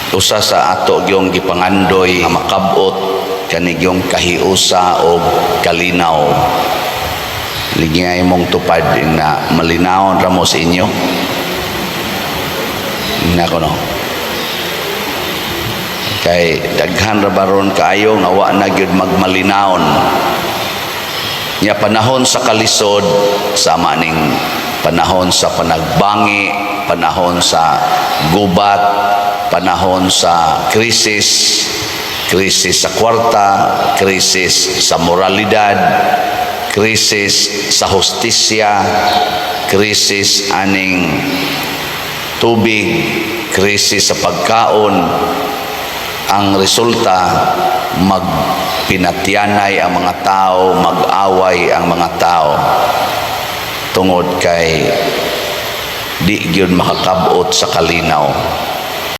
usa sa ato gyung gipangandoy nga makabot kani gyung kahiusa o kalinaw. Ligay mong tupad na malinaw ra mo sa inyo. Nako no. Kay daghan ra baron kaayo nga wa na gyud magmalinawon. Nya panahon sa kalisod sama ning panahon sa panagbangi, panahon sa gubat, panahon sa krisis sa kwarta, krisis sa moralidad, krisis sa hustisya, krisis aning tubig, krisis sa pagkaon. Ang resulta, magpinatyanay ang mga tao, mag-away ang mga tao tungod kay di gyud makakabot sa kalinaw.